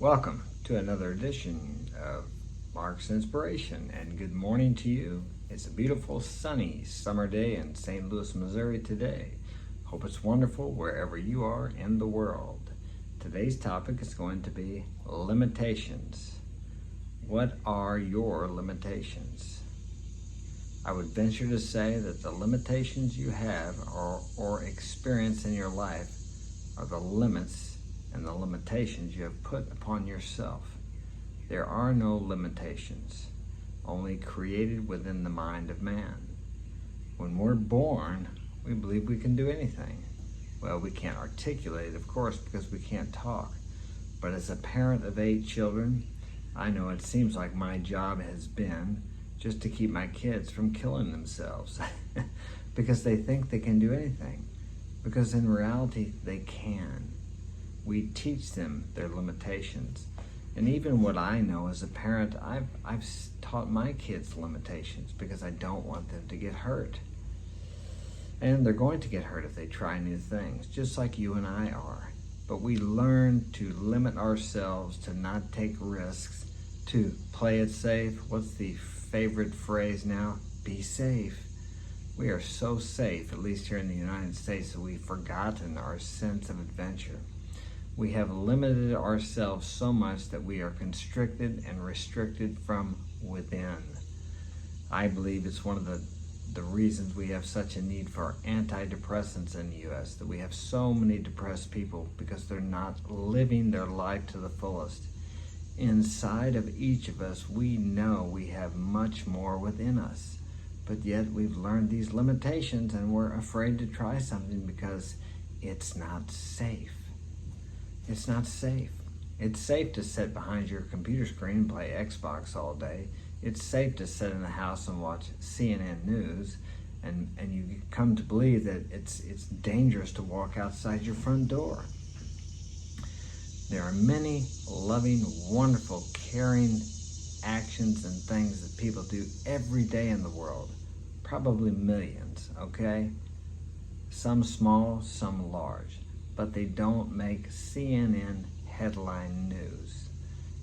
Welcome to another edition of Mark's Inspiration, and good morning to you. It's a beautiful, sunny summer day in St. Louis, Missouri today. Hope it's wonderful wherever you are in the world. Today's topic is going to be limitations. What are your limitations? I would venture to say that the limitations you have or experience in your life are the limits and the limitations you have put upon yourself. There are no limitations, only created within the mind of man. When we're born, we believe we can do anything. Well, we can't articulate, of course, because we can't talk. But as a parent of 8 children, I know it seems like my job has been just to keep my kids from killing themselves because they think they can do anything. Because in reality, they can. We teach them their limitations. And even what I know as a parent, I've taught my kids limitations because I don't want them to get hurt. And they're going to get hurt if they try new things, just like you and I are. But we learn to limit ourselves, to not take risks, to play it safe. What's the favorite phrase now? Be safe. We are so safe, at least here in the United States, that we've forgotten our sense of adventure. We have limited ourselves so much that we are constricted and restricted from within. I believe it's one of the reasons we have such a need for antidepressants in the U.S., that we have so many depressed people because they're not living their life to the fullest. Inside of each of us, we know we have much more within us, but yet we've learned these limitations and we're afraid to try something because it's not safe. It's not safe. It's safe to sit behind your computer screen and play Xbox all day. It's safe to sit in the house and watch CNN News, and you come to believe that it's dangerous to walk outside your front door. There are many loving, wonderful, caring actions and things that people do every day in the world. Probably millions, okay? Some small, some large. But they don't make CNN headline news.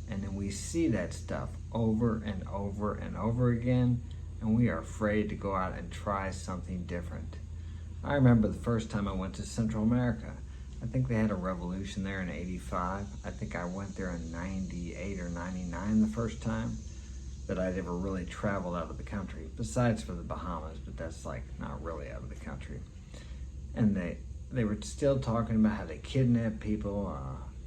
And then we see that stuff over and over and over again, and we are afraid to go out and try something different. I remember the first time I went to Central America. I think they had a revolution there in '85. I think I went there in '98 or '99 the first time that I'd ever really traveled out of the country, besides for the Bahamas, but that's like not really out of the country. And they were still talking about how they kidnapped people.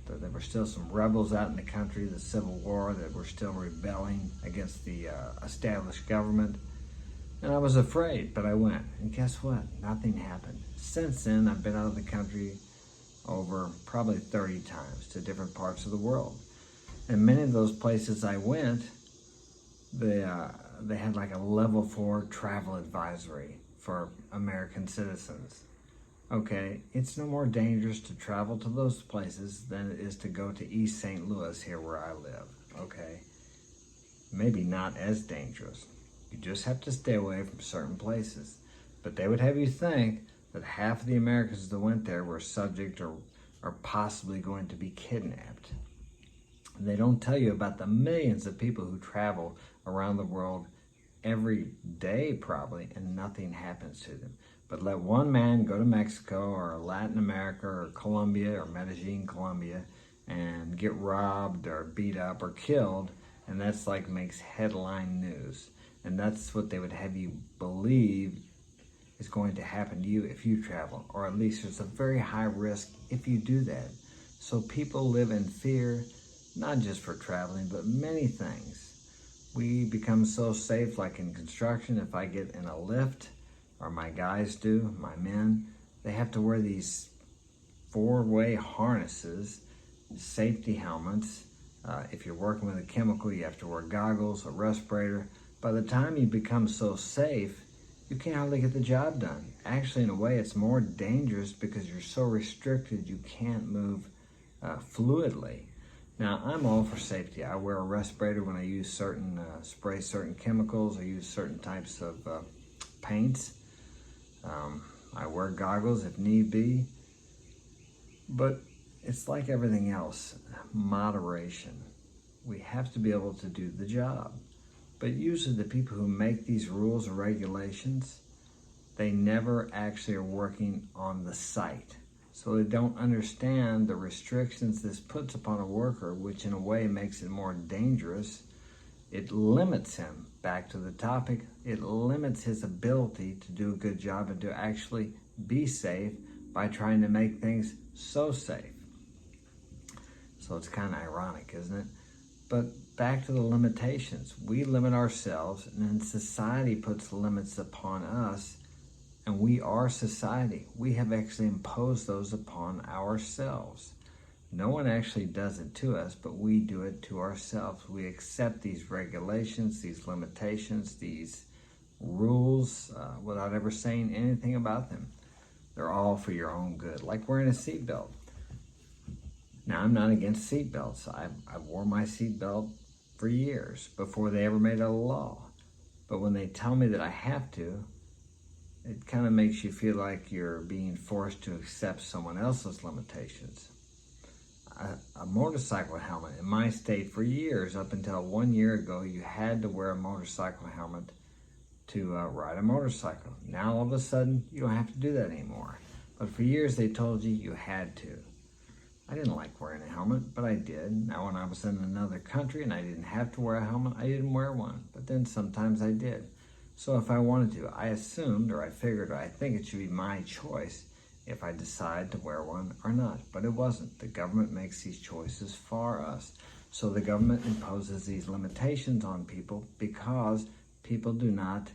There were still some rebels out in the country, the Civil War, that were still rebelling against the established government. And I was afraid, but I went. And guess what? Nothing happened. Since then, I've been out of the country over probably 30 times to different parts of the world. And many of those places I went, they had like a level 4 travel advisory for American citizens. Okay, it's no more dangerous to travel to those places than it is to go to East St. Louis, here where I live, okay? Maybe not as dangerous. You just have to stay away from certain places. But they would have you think that half of the Americans that went there were subject or possibly going to be kidnapped. And they don't tell you about the millions of people who travel around the world every day probably, and nothing happens to them. But let one man go to Mexico or Latin America or Colombia or Medellin, Colombia, and get robbed or beat up or killed, and that's like makes headline news. And that's what they would have you believe is going to happen to you if you travel, or at least there's a very high risk if you do that. So people live in fear, not just for traveling, but many things. We become so safe, like in construction, if I get in a lift, or my guys do, my men, they have to wear these 4-way harnesses, safety helmets. If you're working with a chemical, you have to wear goggles, a respirator. By the time you become so safe, you can't hardly get the job done. Actually, in a way, it's more dangerous because you're so restricted you can't move fluidly. Now, I'm all for safety. I wear a respirator when I use spray certain chemicals. I use certain types of paints. I wear goggles if need be. But it's like everything else. moderation. We have to be able to do the job. But usually the people who make these rules or regulations, they never actually are working on the site. So they don't understand the restrictions this puts upon a worker, which in a way makes it more dangerous. It limits him, back to the topic, it limits his ability to do a good job and to actually be safe by trying to make things so safe. So it's kind of ironic, isn't it? But back to the limitations. We limit ourselves, and then society puts limits upon us, and we are society. We have actually imposed those upon ourselves. No one actually does it to us, but we do it to ourselves. We accept these regulations, these limitations, these rules without ever saying anything about them. They're all for your own good, like wearing a seatbelt. Now, I'm not against seatbelts. I wore my seatbelt for years before they ever made it a law. But when they tell me that I have to, it kind of makes you feel like you're being forced to accept someone else's limitations. A motorcycle helmet in my state for years, up until 1 year ago, you had to wear a motorcycle helmet to ride a motorcycle. Now all of a sudden you don't have to do that anymore. But for years they told you had to. I didn't like wearing a helmet, but I did. Now when I was in another country and I didn't have to wear a helmet, I didn't wear one. But then sometimes I did. So if I wanted to, I assumed, or I figured, or I think it should be my choice if I decide to wear one or not. But it wasn't. The government makes these choices for us. So the government imposes these limitations on people because people do not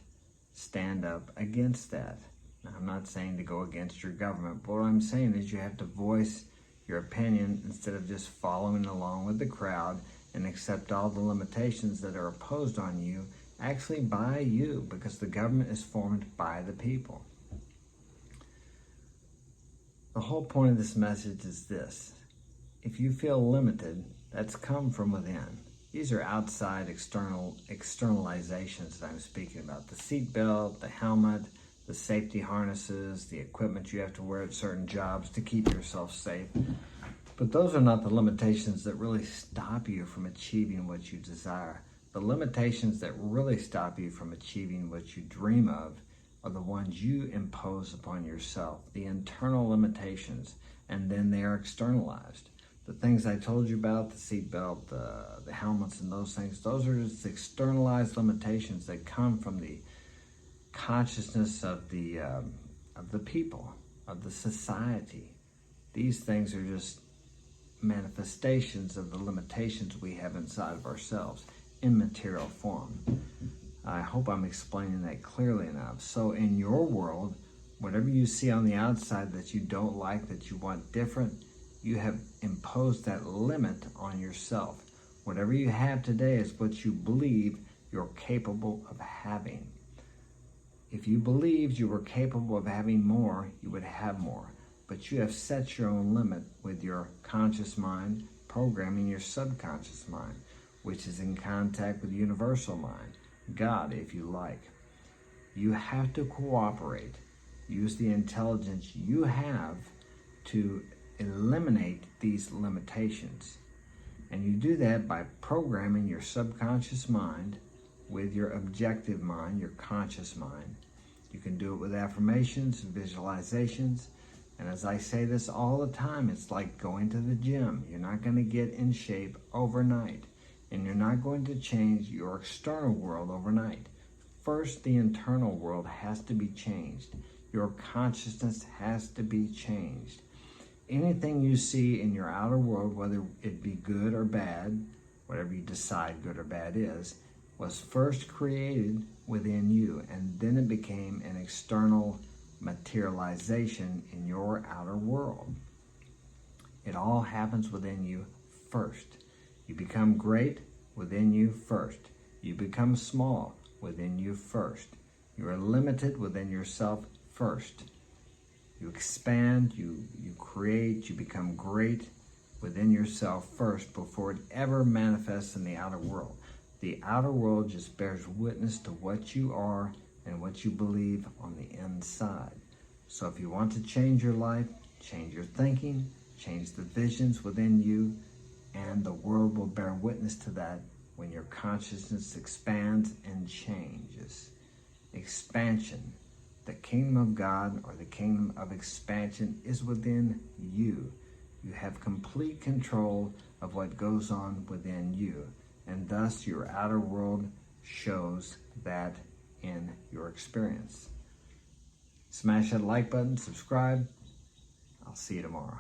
stand up against that. Now, I'm not saying to go against your government, but what I'm saying is you have to voice your opinion instead of just following along with the crowd and accept all the limitations that are imposed on you, actually by you, because the government is formed by the people. The whole point of this message is this: if you feel limited, that's come from within. These are outside externalizations that I'm speaking about. The seatbelt, the helmet, the safety harnesses, the equipment you have to wear at certain jobs to keep yourself safe. But those are not the limitations that really stop you from achieving what you desire. The limitations that really stop you from achieving what you dream of are the ones you impose upon yourself, the internal limitations, and then they are externalized. The things I told you about, the seatbelt, the helmets and those things, those are just externalized limitations that come from the consciousness of the people, of the society. These things are just manifestations of the limitations we have inside of ourselves in material form. I hope I'm explaining that clearly enough. So in your world, whatever you see on the outside that you don't like, that you want different, you have imposed that limit on yourself. Whatever you have today is what you believe you're capable of having. If you believed you were capable of having more, you would have more. But you have set your own limit with your conscious mind, programming your subconscious mind, which is in contact with the universal mind, God, if you like. You have to cooperate. Use the intelligence you have to eliminate these limitations. And you do that by programming your subconscious mind with your objective mind, your conscious mind. You can do it with affirmations, visualizations. And as I say this all the time, it's like going to the gym. You're not going to get in shape overnight. And you're not going to change your external world overnight. First, the internal world has to be changed. Your consciousness has to be changed. Anything you see in your outer world, whether it be good or bad, whatever you decide good or bad is, was first created within you, and then it became an external materialization in your outer world. It all happens within you first. You become great within you first. You become small within you first. You are limited within yourself first. You expand, you create, you become great within yourself first before it ever manifests in the outer world. The outer world just bears witness to what you are and what you believe on the inside. So if you want to change your life, change your thinking, change the visions within you, and and the world will bear witness to that when your consciousness expands and changes. Expansion. The kingdom of God, or the kingdom of expansion, is within you. You have complete control of what goes on within you, and thus your outer world shows that in your experience. Smash that like button, subscribe. I'll see you tomorrow.